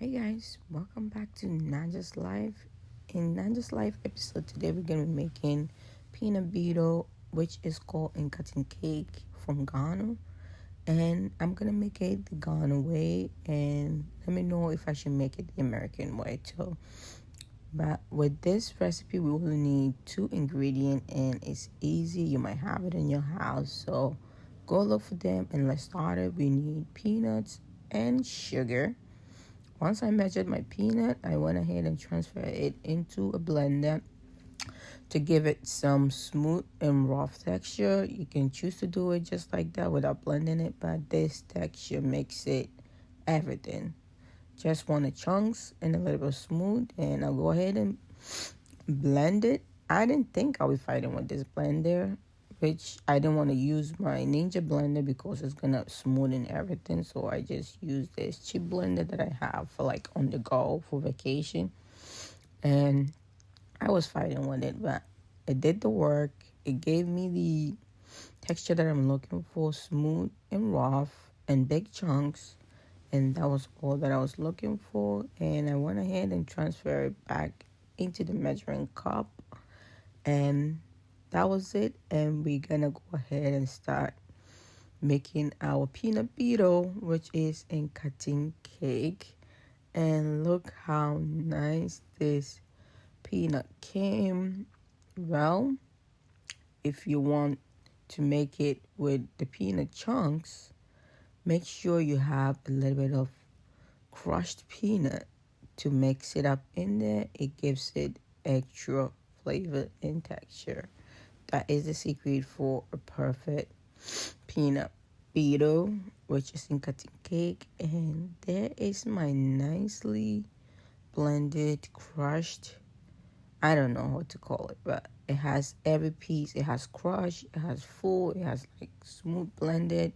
Hey guys, welcome back to Not Just Life. In Not Just Life episode today, we're gonna be making peanut brittle, which is called in cutting cake from Ghana, and I'm gonna make it the Ghana way. And let me know if I should make it the American way too. But with this recipe, we will need two ingredients, and it's easy. You might have it in your house, so go look for them. And let's start it. We need peanuts and sugar. Once I measured my peanut, I went ahead and transferred it into a blender to give it some smooth and rough texture. You can choose to do it just like that without blending it, but this texture makes it everything. Just want the chunks and a little bit smooth, and I'll go ahead and blend it. I didn't think I would fighting with this blender, which I didn't want to use my Ninja blender because it's gonna smoothen everything. So I just used this cheap blender that I have for like on the go for vacation, and I was fighting with it, but it did the work. It gave me the texture that I'm looking for, smooth and rough and big chunks, and that was all that I was looking for. And I went ahead and transferred it back into the measuring cup, and that was it. And we're gonna go ahead and start making our peanut brittle, which is in cutting cake. And look how nice this peanut came. Well, if you want to make it with the peanut chunks, make sure you have a little bit of crushed peanut to mix it up in there. It gives it extra flavor and texture. That is the secret for a perfect peanut brittle, which is in cutting cake. And there is my nicely blended, crushed, I don't know what to call it, but it has every piece. It has crushed, it has full, it has like smooth blended.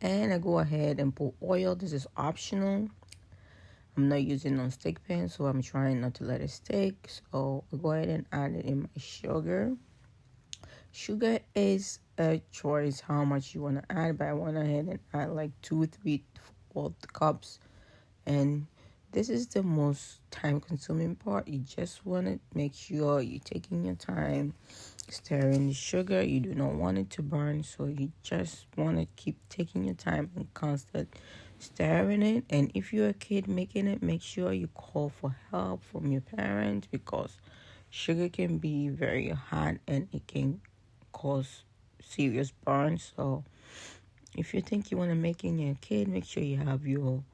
And I go ahead and put oil. This is optional. I'm not using non-stick pan, so I'm trying not to let it stick. So I go ahead and add it in my sugar. Sugar is a choice how much you want to add, but I went ahead and add like 2, 3, 4 cups. And this is the most time consuming part. You just want to make sure you're taking your time stirring the sugar. You do not want it to burn, so you just want to keep taking your time and constant stirring it. And if you're a kid making it, make sure you call for help from your parents, because sugar can be very hot and it can cause serious burns. So if you think you want to make it in your kid, make sure you have your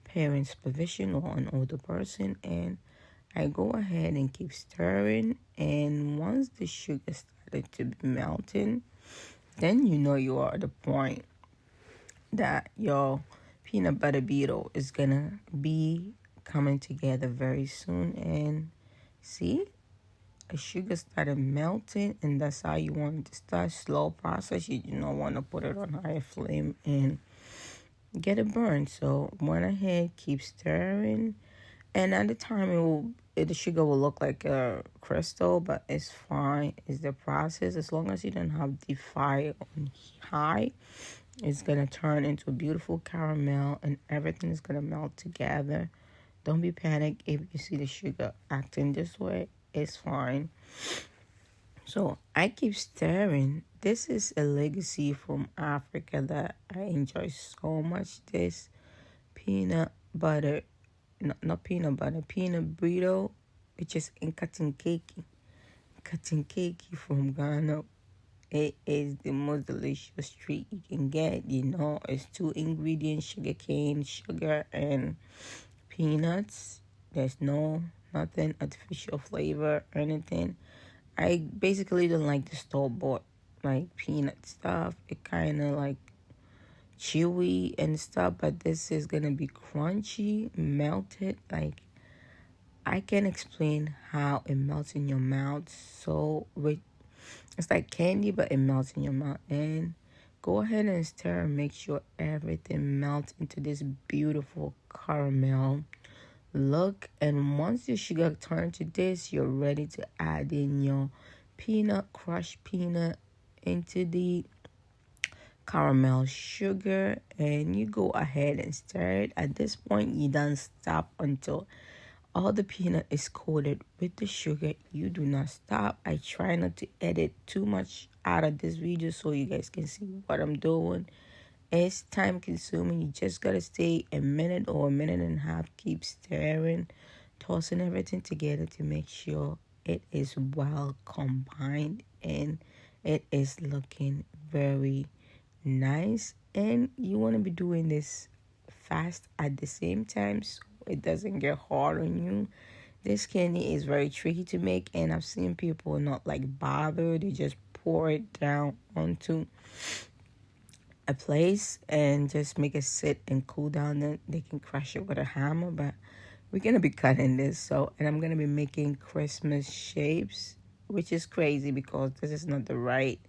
parents' supervision or an older person. And I go ahead and keep stirring, and once the sugar started to be melting, then you know you are at the point that your peanut butter beetle is gonna be coming together very soon. And see, the sugar started melting, and that's how you want it to start. Slow process. You do not want to put it on high flame and get it burned. So went ahead, keep stirring, and at the time the sugar will look like a crystal, but it's fine. It's the process. As long as you don't have the fire on high, it's gonna turn into a beautiful caramel, and everything is gonna melt together. Don't be panicked if you see the sugar acting this way. It's fine. So I keep stirring. This is a legacy from Africa that I enjoy so much. This peanut butter, no, not peanut butter, peanut brittle, which is in cutting cake. Cutting cake from Ghana. It is the most delicious treat you can get. It's two ingredients: sugar cane, sugar, and peanuts. There's nothing artificial flavor or anything. I basically don't like the store-bought like peanut stuff. It kind of like chewy and stuff, but this is gonna be crunchy, melted. Like, I can explain how it melts in your mouth. So it's like candy, but it melts in your mouth. And go ahead and stir and make sure everything melts into this beautiful caramel look. And once your sugar turns to this, you're ready to add in your crushed peanut into the caramel sugar, and you go ahead and stir it. At this point, you don't stop until all the peanut is coated with the sugar. You do not stop. I try not to edit too much out of this video so you guys can see what I'm doing. It's time consuming. You just gotta stay a minute or a minute and a half. Keep stirring, tossing everything together to make sure it is well combined and it is looking very nice. And you want to be doing this fast at the same time so it doesn't get hard on you. This candy is very tricky to make, and I've seen people not like bother. They just pour it down onto a place and just make it sit and cool down. Then they can crush it with a hammer. But we're gonna be cutting this, so, and I'm gonna be making Christmas shapes, which is crazy because this is not the right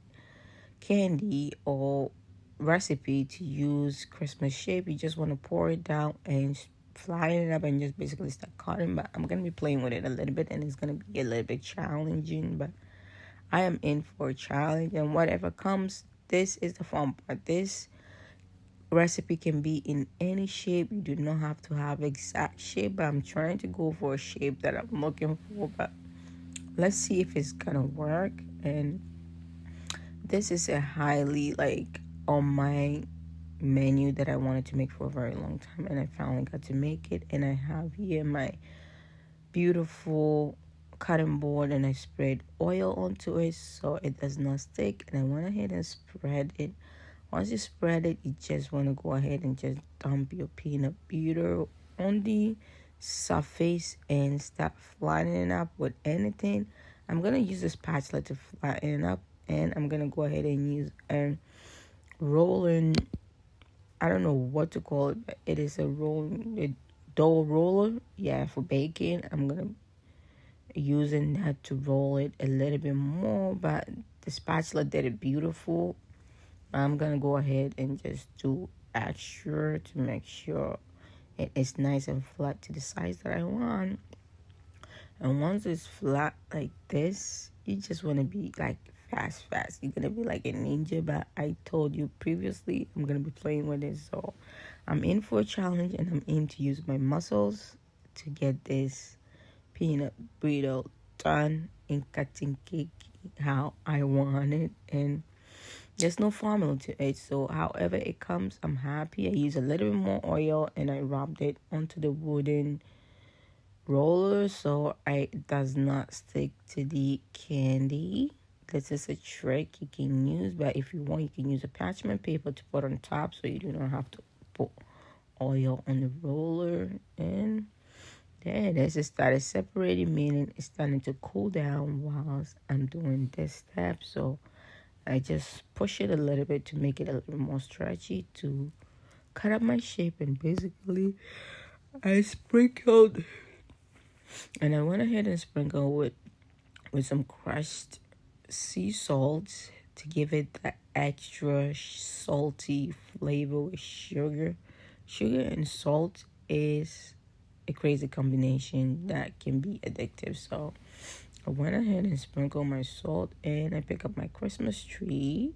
candy or recipe to use Christmas shape. You just want to pour it down and flatten it up and just basically start cutting. But I'm gonna be playing with it a little bit, and it's gonna be a little bit challenging, but I am in for a challenge, and whatever comes, this is the fun part. This recipe can be in any shape. You do not have to have exact shape, but I'm trying to go for a shape that I'm looking for. But let's see if it's gonna work. And this is a highly like on my menu that I wanted to make for a very long time, and I finally got to make it. And I have here my beautiful cutting board, and I sprayed oil onto it so it does not stick, and I went ahead and spread it. Once you spread it, you just want to go ahead and just dump your peanut butter on the surface and start flattening it up with anything. I'm going to use a spatula to flatten it up, and I'm going to go ahead and use a rolling, I don't know what to call it, but it is a dough roller. Yeah, for baking. I'm going to using that to roll it a little bit more, but the spatula did it beautiful. I'm gonna go ahead and just do extra to make sure it is nice and flat to the size that I want. And once it's flat like this, you just want to be like fast. You're gonna be like a ninja. But I told you previously I'm gonna be playing with it, so I'm in for a challenge, and I'm in to use my muscles to get this peanut brittle done in cutting cake how I want it. And there's no formula to it, so however it comes, I'm happy. I use a little bit more oil, and I rubbed it onto the wooden roller so it does not stick to the candy. This is a trick you can use, but if you want, you can use a parchment paper to put on top so you do not have to put oil on the roller. And yeah, this is started separating, meaning it's starting to cool down whilst I'm doing this step. So I just push it a little bit to make it a little more stretchy to cut up my shape. And basically I sprinkled, and I went ahead and sprinkled with some crushed sea salt to give it that extra salty flavor with sugar. Sugar and salt is a crazy combination that can be addictive. So I went ahead and sprinkled my salt, and I picked up my Christmas tree,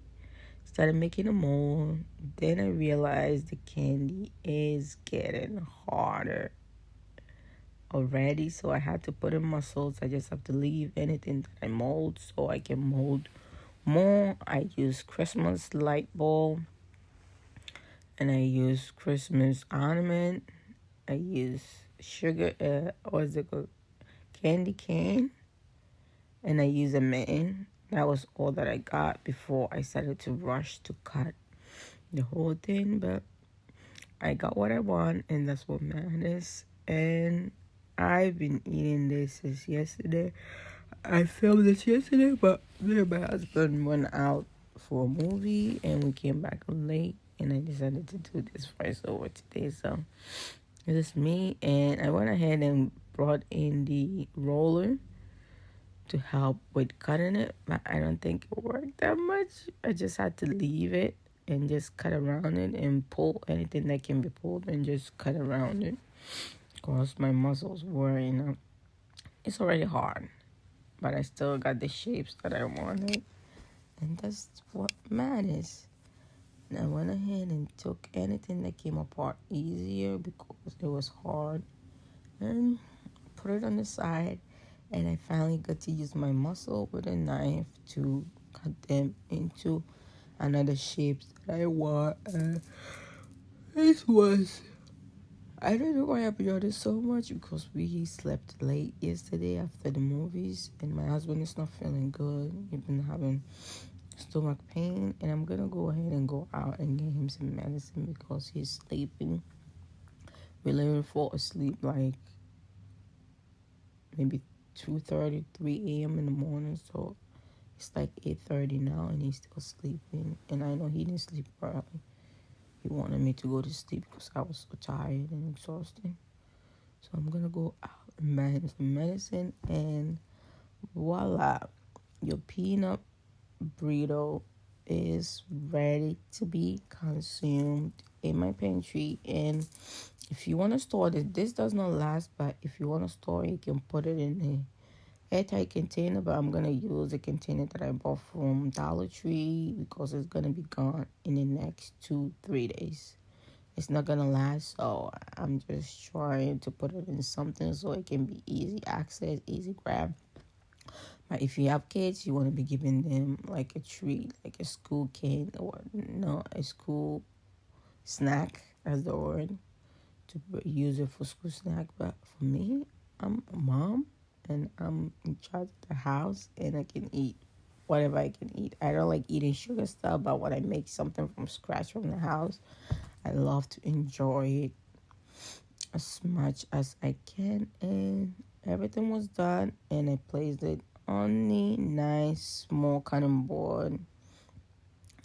started making a mold. Then I realized the candy is getting harder already, so I had to put in muscles. I just have to leave anything that I mold so I can mold more. I use Christmas light bulb, and I use Christmas ornament. I use sugar, what's it called? Candy cane, and I use a mitten. That was all that I got before I started to rush to cut the whole thing, but I got what I want, and that's what matters. And I've been eating this since yesterday. I filmed this yesterday, but me and my husband went out for a movie, and we came back late, and I decided to do this voiceover today. So this is me, and I went ahead and brought in the roller to help with cutting it, but I don't think it worked that much. I just had to leave it and just cut around it and pull anything that can be pulled and just cut around it because my muscles were, it's already hard, but I still got the shapes that I wanted, and that's what matters. And I went ahead and took anything that came apart easier because it was hard and put it on the side. And I finally got to use my muscle with a knife to cut them into another shapes that I want. This was I don't know why I brought it so much because we slept late yesterday after the movies, and my husband is not feeling good. He's been having stomach pain, and I'm gonna go ahead and go out and get him some medicine because he's sleeping. We literally fall asleep like maybe 2:30, 3 a.m. in the morning, so it's like 8:30 now, and he's still sleeping. And I know he didn't sleep early. He wanted me to go to sleep because I was so tired and exhausted. So I'm gonna go out and buy him some medicine, and voila, your peanut brittle is ready to be consumed in my pantry. And if you want to store this does not last, but if you want to store it, you can put it in a airtight container. But I'm gonna use the container that I bought from Dollar Tree because it's gonna be gone in the next 2-3 days. It's not gonna last, so I'm just trying to put it in something so it can be easy access, easy grab. But if you have kids, you want to be giving them like a treat, like a school kid, or no, a school snack, as the word, to use it for school snack. But for me, I'm a mom and I'm in charge of the house, and I can eat whatever I can eat. I don't like eating sugar stuff, but when I make something from scratch from the house, I love to enjoy it as much as I can. And everything was done, and I placed it on the nice small cutting board,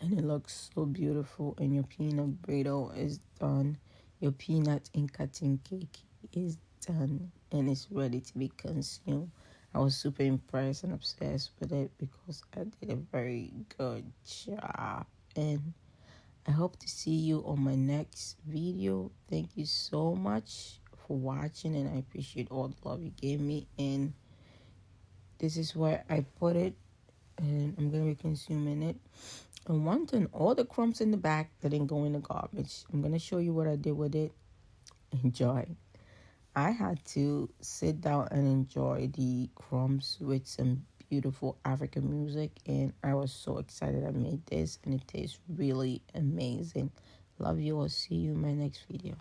and it looks so beautiful. And your peanut brittle is done. Your peanut and cutting cake is done, and it's ready to be consumed. I was super impressed and obsessed with it because I did a very good job. And I hope to see you on my next video. Thank you so much for watching, and I appreciate all the love you gave me. And this is where I put it, and I'm gonna be consuming it. And one thing, all the crumbs in the back didn't go in the garbage. I'm gonna show you what I did with it. Enjoy. I had to sit down and enjoy the crumbs with some beautiful African music, and I was so excited I made this, and it tastes really amazing. Love you all. See you in my next video.